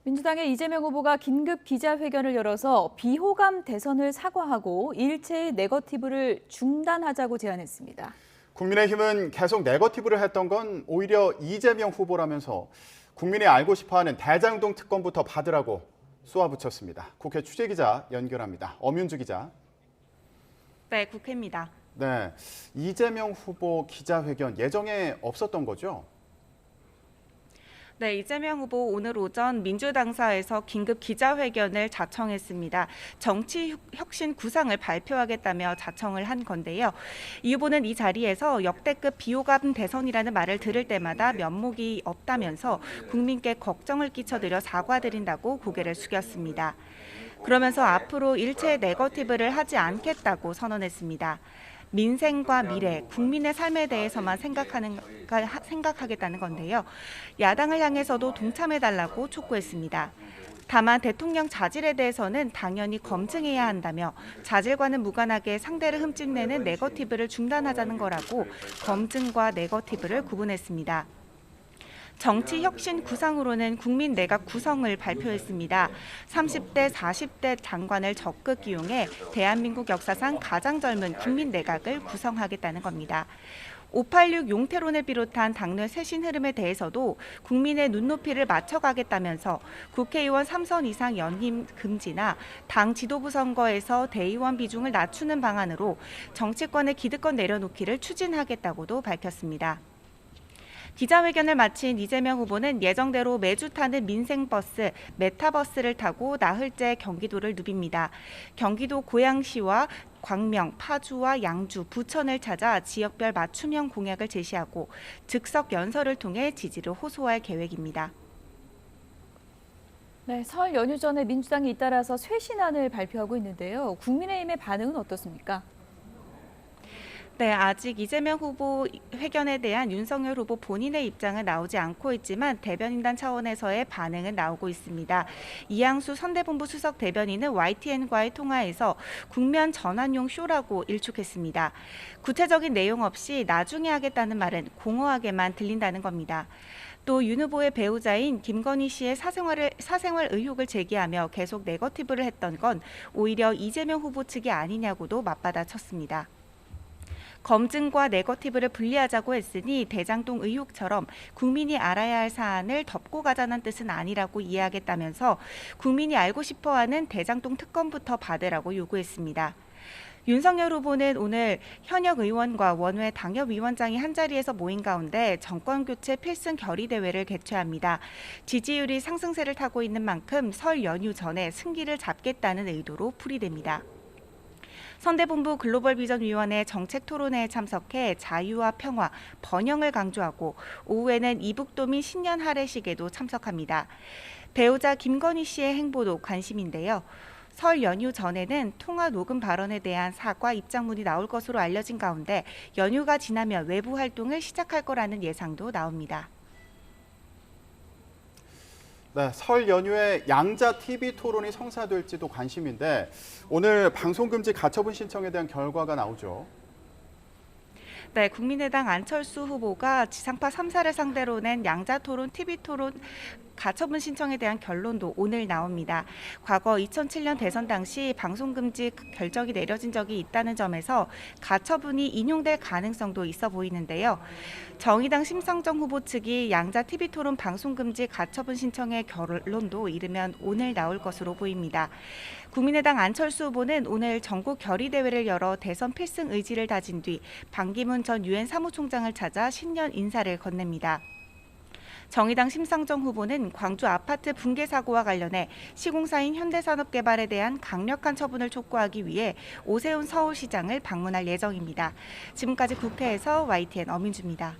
민주당의 이재명 후보가 긴급 기자회견을 열어서 비호감 대선을 사과하고 일체의 네거티브를 중단하자고 제안했습니다. 국민의힘은 계속 네거티브를 했던 건 오히려 이재명 후보라면서 국민이 알고 싶어하는 대장동 특검부터 받으라고 쏘아붙였습니다. 국회 취재기자 연결합니다. 엄윤주 기자. 네, 국회입니다. 네, 이재명 후보 기자회견 예정에 없었던 거죠? 네, 이재명 후보 오늘 오전 민주당사에서 긴급 기자회견을 자청했습니다. 정치혁신 구상을 발표하겠다며 자청을 한 건데요. 이 후보는 이 자리에서 역대급 비호감 대선이라는 말을 들을 때마다 면목이 없다면서 국민께 걱정을 끼쳐드려 사과드린다고 고개를 숙였습니다. 그러면서 앞으로 일체의 네거티브를 하지 않겠다고 선언했습니다. 민생과 미래, 국민의 삶에 대해서만 생각하겠다는 건데요. 야당을 향해서도 동참해달라고 촉구했습니다. 다만 대통령 자질에 대해서는 당연히 검증해야 한다며 자질과는 무관하게 상대를 흠집내는 네거티브를 중단하자는 거라고 검증과 네거티브를 구분했습니다. 정치혁신 구상으로는 국민 내각 구성을 발표했습니다. 30대, 40대 장관을 적극 기용해 대한민국 역사상 가장 젊은 국민 내각을 구성하겠다는 겁니다. 586 용태론을 비롯한 당내 쇄신 흐름에 대해서도 국민의 눈높이를 맞춰가겠다면서 국회의원 3선 이상 연임 금지나 당 지도부 선거에서 대의원 비중을 낮추는 방안으로 정치권의 기득권 내려놓기를 추진하겠다고도 밝혔습니다. 기자회견을 마친 이재명 후보는 예정대로 매주 타는 민생버스, 메타버스를 타고 나흘째 경기도를 누빕니다. 경기도 고양시와 광명, 파주와 양주, 부천을 찾아 지역별 맞춤형 공약을 제시하고 즉석 연설을 통해 지지를 호소할 계획입니다. 네, 설 연휴 전에 민주당이 잇따라서 쇄신안을 발표하고 있는데요. 국민의힘의 반응은 어떻습니까? 네, 아직 이재명 후보 회견에 대한 윤석열 후보 본인의 입장은 나오지 않고 있지만 대변인단 차원에서의 반응은 나오고 있습니다. 이양수 선대본부 수석 대변인은 YTN과의 통화에서 국면 전환용 쇼라고 일축했습니다. 구체적인 내용 없이 나중에 하겠다는 말은 공허하게만 들린다는 겁니다. 또 윤 후보의 배우자인 김건희 씨의 사생활 의혹을 제기하며 계속 네거티브를 했던 건 오히려 이재명 후보 측이 아니냐고도 맞받아쳤습니다. 검증과 네거티브를 분리하자고 했으니 대장동 의혹처럼 국민이 알아야 할 사안을 덮고 가자는 뜻은 아니라고 이해하겠다면서 국민이 알고 싶어하는 대장동 특검부터 받으라고 요구했습니다. 윤석열 후보는 오늘 현역 의원과 원외 당협위원장이 한자리에서 모인 가운데 정권교체 필승 결의대회를 개최합니다. 지지율이 상승세를 타고 있는 만큼 설 연휴 전에 승기를 잡겠다는 의도로 풀이됩니다. 선대본부 글로벌비전위원회 정책토론회에 참석해 자유와 평화, 번영을 강조하고 오후에는 이북도민 신년 할애식에도 참석합니다. 배우자 김건희 씨의 행보도 관심인데요. 설 연휴 전에는 통화 녹음 발언에 대한 사과 입장문이 나올 것으로 알려진 가운데 연휴가 지나면 외부 활동을 시작할 거라는 예상도 나옵니다. 네, 설 연휴에 양자 TV 토론이 성사될지도 관심인데 오늘 방송금지 가처분 신청에 대한 결과가 나오죠. 네, 국민의당 안철수 후보가 지상파 3사를 상대로 낸 양자토론 TV토론 가처분 신청에 대한 결론도 오늘 나옵니다. 과거 2007년 대선 당시 방송금지 결정이 내려진 적이 있다는 점에서 가처분이 인용될 가능성도 있어 보이는데요. 정의당 심상정 후보 측이 양자 TV토론 방송금지 가처분 신청의 결론도 이르면 오늘 나올 것으로 보입니다. 국민의당 안철수 후보는 오늘 전국 결의대회를 열어 대선 필승 의지를 다진 뒤 반기문 전 유엔 사무총장을 찾아 신년 인사를 건넵니다. 정의당 심상정 후보는 광주 아파트 붕괴 사고와 관련해 시공사인 현대산업개발에 대한 강력한 처분을 촉구하기 위해 오세훈 서울시장을 방문할 예정입니다. 지금까지 국회에서 YTN 엄윤주입니다.